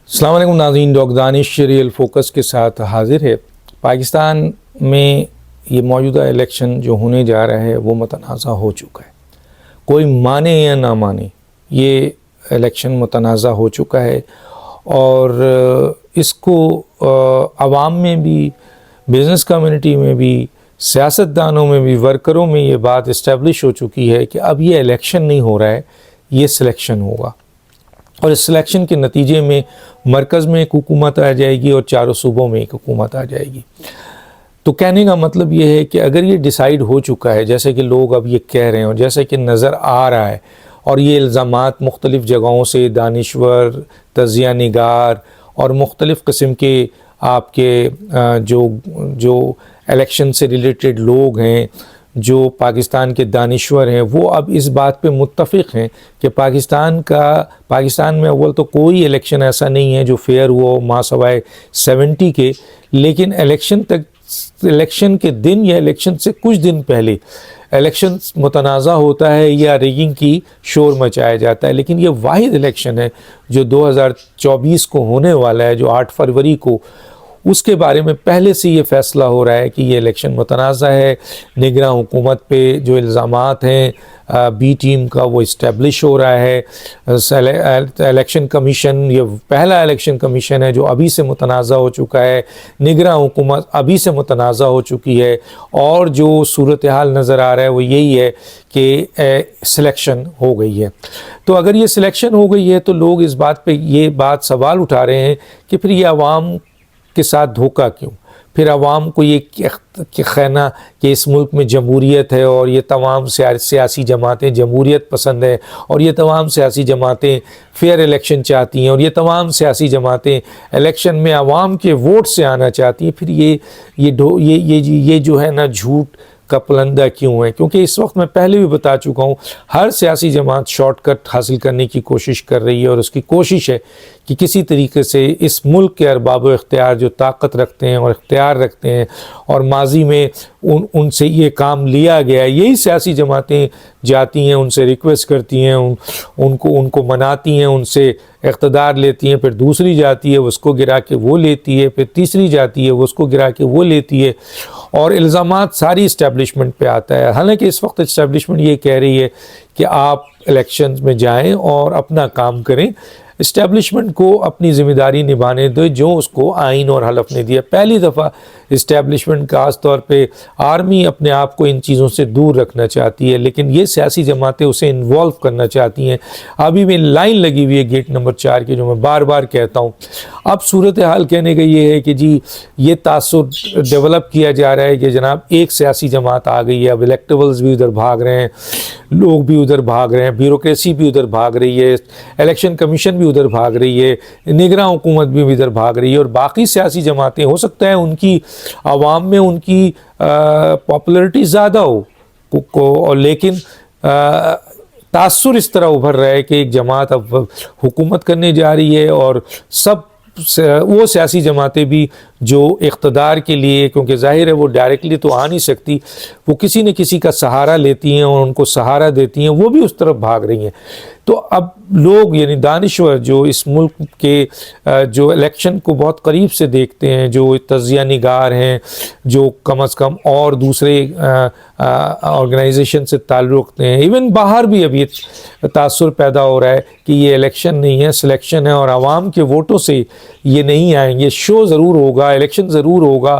अस्सलाम वालेकुम नाज़रीन, डॉक्टर दानिश रियल फोकस के साथ हाजिर है। पाकिस्तान में ये मौजूदा इलेक्शन जो होने जा रहा है वो मुतनाज़ा हो चुका है। कोई माने या ना माने, ये इलेक्शन मुतनाज़ा हो चुका है और इसको आवाम में भी, बिज़नेस कम्युनिटी में भी, सियासतदानों में भी, वर्करों में ये बात इस्टेब्लिश हो चुकी है कि अब ये इलेक्शन नहीं हो रहा है, ये सिलेक्शन होगा। और इस सिलेक्शन के नतीजे में मरकज़ में एक हुकूमत आ जाएगी और चारों सूबों में एक हुकूमत आ जाएगी। तो कहने का मतलब ये है कि अगर ये डिसाइड हो चुका है, जैसे कि लोग अब ये कह रहे हैं और जैसे कि नज़र आ रहा है, और ये इल्ज़ामात मुख्तलिफ़ जगहों से दानिश्वर, तज़िया निगार और मुख्तलिफ़ किस्म के आपके जो इलेक्शन से रिलेटेड लोग हैं, जो पाकिस्तान के दानिश्वर हैं, वो अब इस बात पे मुत्तफ़िक़ हैं कि पाकिस्तान में अव्वल तो कोई इलेक्शन ऐसा नहीं है जो फेयर हुआ माँ सवाए 70 के, लेकिन इलेक्शन के दिन या इलेक्शन से कुछ दिन पहले इलेक्शन मुतनाज़ा होता है या रिगिंग की शोर मचाया जाता है। लेकिन ये वाहिद इलेक्शन है जो 2024 को होने वाला है, जो 8 फरवरी को, उसके बारे में पहले से ये फ़ैसला हो रहा है कि ये इलेक्शन मुतनाज़ा है। निगरां हुकूमत पे जो इल्ज़ामात हैं बी टीम का, वो इस्टेब्लिश हो रहा है। इलेक्शन कमीशन, ये पहला इलेक्शन कमीशन है जो अभी से मुतनाज़ा हो चुका है। निगरां हुकूमत अभी से मुतनाज़ा हो चुकी है और जो सूरत हाल नज़र आ रहा है वो यही है कि सिलेक्शन हो गई है। तो अगर ये सिलेक्शन हो गई है तो लोग इस बात पे ये बात सवाल उठा रहे हैं कि फिर ये आवाम के साथ धोखा क्यों? फिर आवाम को ये कहना कि इस मुल्क में जमहूरियत है और ये तमाम सियासी जमातें जमहूरियत पसंद है और ये तमाम सियासी जमातें फेयर इलेक्शन चाहती हैं और ये तमाम सियासी जमातें इलेक्शन में आवाम के वोट से आना चाहती हैं, फिर ये जो है ना झूठ का पुलंदा क्यों है? क्योंकि इस वक्त मैं पहले भी बता चुका हूँ, हर सियासी जमात शॉर्टकट हासिल करने की कोशिश कर रही है और उसकी कोशिश है कि किसी तरीके से इस मुल्क के अरबाब इख्तियार जो ताकत रखते हैं और इख्तियार रखते हैं और माजी में उनसे ये काम लिया गया है, यही सियासी जमातें जाती हैं, उनसे रिक्वेस्ट करती हैं, उनको मनाती हैं, उनसे इक़्तिदार लेती हैं, फिर दूसरी जाती है उसको गिरा के वो लेती है, फिर तीसरी जाती है उसको गिरा के वो लेती है और इल्ज़ामात सारी इस्टेब्लिशमेंट पे आता है। हालांकि इस वक्त इस्टेब्लिशमेंट ये कह रही है कि आप इलेक्शंस में जाएं और अपना काम करें। इस्टेब्लिशमेंट को अपनी ज़िम्मेदारी निभाने दो जो उसको आइन और हलफ ने दिया। पहली दफ़ा इस्टेब्लिशमेंट खास तौर पे आर्मी अपने आप को इन चीज़ों से दूर रखना चाहती है, लेकिन ये सियासी जमातें उसे इन्वॉल्व करना चाहती हैं। अभी भी लाइन लगी हुई है गेट नंबर 4 की, जो मैं बार बार कहता हूँ। अब सूरत हाल कहने का ये है कि जी ये तासुर डेवलप किया जा रहा है कि जनाब एक सियासी जमात आ गई है, अब इलेक्टेबल्स भी उधर भाग रहे हैं, लोग भी उधर भाग रहे हैं, ब्यूरोक्रेसी भी उधर भाग रही है, इलेक्शन कमीशन भी उधर भाग रही है, निगरां हुकूमत भी उधर भाग रही है और बाकी सियासी जमातें, हो सकता है उनकी आवाम में उनकी पॉपुलरिटी ज़्यादा हो लेकिन तासुर इस तरह उभर रहा है कि एक जमात अब हुकूमत करने जा रही है और सब वो सियासी जमातें भी जो इक़्तिदार के लिए, क्योंकि ज़ाहिर है वो डायरेक्टली तो आ नहीं सकती, वो किसी न किसी का सहारा लेती हैं और उनको सहारा देती हैं, वो भी उस तरफ भाग रही हैं। तो अब लोग यानी दानिश्वर जो इस मुल्क के जो इलेक्शन को बहुत करीब से देखते हैं, जो तज़िया निगार हैं, जो कम अज़ कम और दूसरे ऑर्गेनाइजेशन से ताल्लुक़ रखते हैं, इवन बाहर भी अभी तासुर पैदा हो रहा है कि ये इलेक्शन नहीं है, सिलेक्शन है और आवाम के वोटों से ये नहीं आएंगे। शो ज़रूर होगा, इलेक्शन ज़रूर होगा,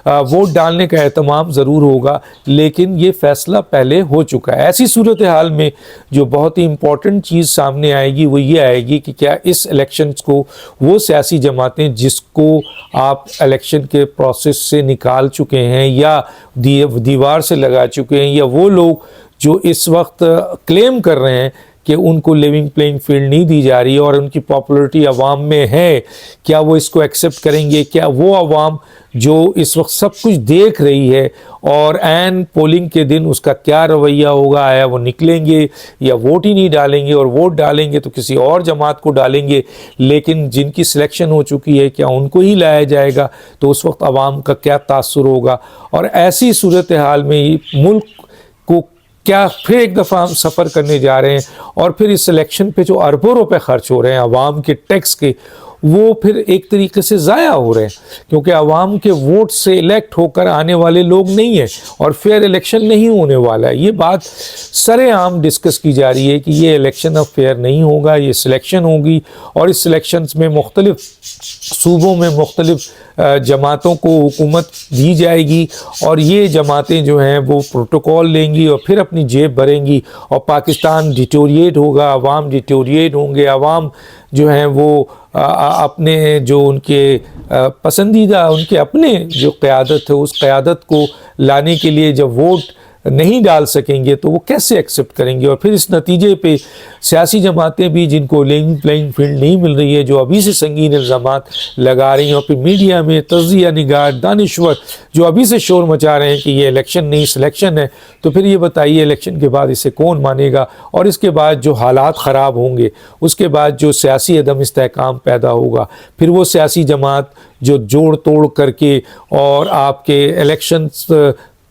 वोट डालने का एहतमाम ज़रूर होगा, लेकिन ये फ़ैसला पहले हो चुका है। ऐसी सूरत हाल में जो बहुत ही इम्पॉर्टेंट चीज़ सामने आएगी वो ये आएगी कि क्या इस इलेक्शन को वो सियासी जमातें जिसको आप इलेक्शन के प्रोसेस से निकाल चुके हैं या दीवार से लगा चुके हैं, या वो लोग जो इस वक्त क्लेम कर रहे हैं कि उनको लिविंग प्लेइंग फील्ड नहीं दी जा रही है और उनकी पॉपुलरिटी आवाम में है, क्या वो इसको एक्सेप्ट करेंगे? क्या वो आवाम जो इस वक्त सब कुछ देख रही है और एन पोलिंग के दिन उसका क्या रवैया होगा, आया वो निकलेंगे या वोट ही नहीं डालेंगे, और वोट डालेंगे तो किसी और जमात को डालेंगे, लेकिन जिनकी सिलेक्शन हो चुकी है क्या उनको ही लाया जाएगा? तो उस वक्त आवाम का क्या तासुर होगा? और ऐसी सूरत हाल में मुल्क को क्या फिर एक दफ़ा हम सफ़र करने जा रहे हैं और फिर इस इलेक्शन पे जो अरबों रुपए खर्च हो रहे हैं आवाम के टैक्स के, وہ پھر ایک طریقے سے ضائع ہو رہے ہیں، کیونکہ عوام کے ووٹ سے الیکٹ ہو کر آنے والے لوگ نہیں ہیں اور فیئر الیکشن نہیں ہونے والا ہے۔ یہ بات سر عام ڈسکس کی جا رہی ہے کہ یہ الیکشن اب فیئر نہیں ہوگا، یہ سلیکشن ہوگی اور اس سلیکشنز میں مختلف صوبوں میں مختلف جماعتوں کو حکومت دی جائے گی اور یہ جماعتیں جو ہیں وہ پروٹوکول لیں گی اور پھر اپنی جیب بھریں گی اور پاکستان ڈیٹوریٹ ہوگا، عوام ڈیٹوریٹ ہوں گے، عوام جو ہیں وہ اپنے جو ان کے پسندیدہ ان کے اپنے جو قیادت ہے اس قیادت کو لانے کے لیے جب ووٹ نہیں ڈال سکیں گے تو وہ کیسے ایکسیپٹ کریں گے؟ اور پھر اس نتیجے پہ سیاسی جماعتیں بھی جن کو لیونگ پلینگ فیلڈ نہیں مل رہی ہے، جو ابھی سے سنگین الزامات لگا رہی ہیں، اور پھر میڈیا میں تجزیہ نگار دانشور جو ابھی سے شور مچا رہے ہیں کہ یہ الیکشن نہیں سلیکشن ہے، تو پھر یہ بتائیے الیکشن کے بعد اسے کون مانے گا؟ اور اس کے بعد جو حالات خراب ہوں گے، اس کے بعد جو سیاسی عدم استحکام پیدا ہوگا، پھر وہ سیاسی جماعت جو جوڑ توڑ کر کے اور آپ کے الیکشنز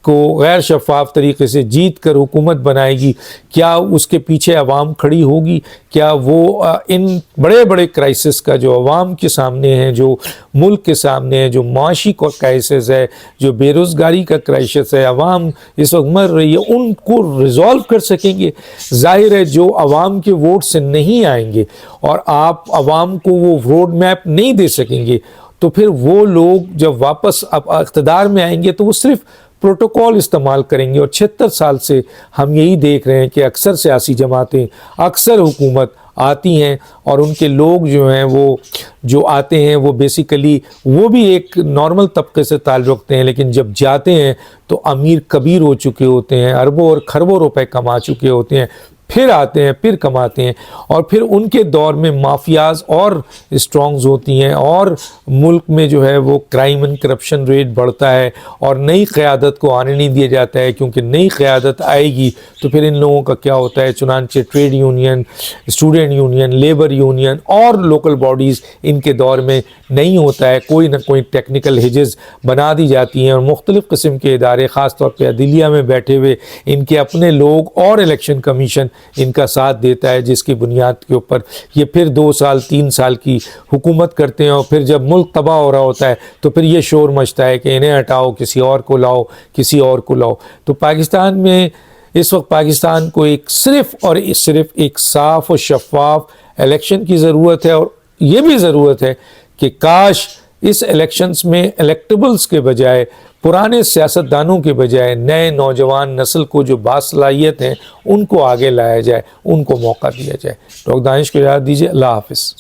کو غیر شفاف طریقے سے جیت کر حکومت بنائے گی، کیا اس کے پیچھے عوام کھڑی ہوگی؟ کیا وہ ان بڑے بڑے کرائسس کا جو عوام کے سامنے ہیں، جو ملک کے سامنے ہے، جو معاشی کرائسس ہے، جو بے روزگاری کا کرائسس ہے، عوام اس وقت مر رہی ہے، ان کو ریزالو کر سکیں گے؟ ظاہر ہے جو عوام کے ووٹ سے نہیں آئیں گے اور آپ عوام کو وہ روڈ میپ نہیں دے سکیں گے، تو پھر وہ لوگ جب واپس اب اقتدار میں آئیں گے تو وہ صرف پروٹوکول استعمال کریں گے۔ اور 76 سال سے ہم یہی دیکھ رہے ہیں کہ اکثر سیاسی جماعتیں، اکثر حکومت آتی ہیں اور ان کے لوگ جو ہیں وہ جو آتے ہیں وہ بیسیکلی وہ بھی ایک نارمل طبقے سے تعلق رکھتے ہیں، لیکن جب جاتے ہیں تو امیر کبیر ہو چکے ہوتے ہیں، اربوں اور خربوں روپے کما چکے ہوتے ہیں، پھر آتے ہیں، پھر کماتے ہیں، اور پھر ان کے دور میں مافیاز اور اسٹرانگز ہوتی ہیں اور ملک میں جو ہے وہ کرائم اینڈ کرپشن ریٹ بڑھتا ہے اور نئی قیادت کو آنے نہیں دیا جاتا ہے، کیونکہ نئی قیادت آئے گی تو پھر ان لوگوں کا کیا ہوتا ہے؟ چنانچہ trade union, student union, labour union اور لوکل باڈیز ان کے دور میں نہیں ہوتا ہے، کوئی نہ کوئی ٹیکنیکل ہجز بنا دی جاتی ہیں اور مختلف قسم کے ادارے، خاص طور پہ عدلیہ میں بیٹھے ہوئے ان کے اپنے لوگ اور الیکشن کمیشن ان کا ساتھ دیتا ہے، جس کی بنیاد کے اوپر یہ پھر 2 سال 3 سال کی حکومت کرتے ہیں، اور پھر جب ملک تباہ ہو رہا ہوتا ہے تو پھر یہ شور مچتا ہے کہ انہیں ہٹاؤ، کسی اور کو لاؤ، کسی اور کو لاؤ۔ تو پاکستان میں اس وقت پاکستان کو صرف ایک صاف و شفاف الیکشن کی ضرورت ہے، اور یہ بھی ضرورت ہے کہ کاش اس الیکشنز میں الیکٹیبلز کے بجائے، پرانے سیاستدانوں کے بجائے نئے نوجوان نسل کو جو باصلاحیت ہیں ان کو آگے لایا جائے، ان کو موقع دیا جائے۔ ڈاکٹر دانش کو اجازت دیجیے، اللہ حافظ۔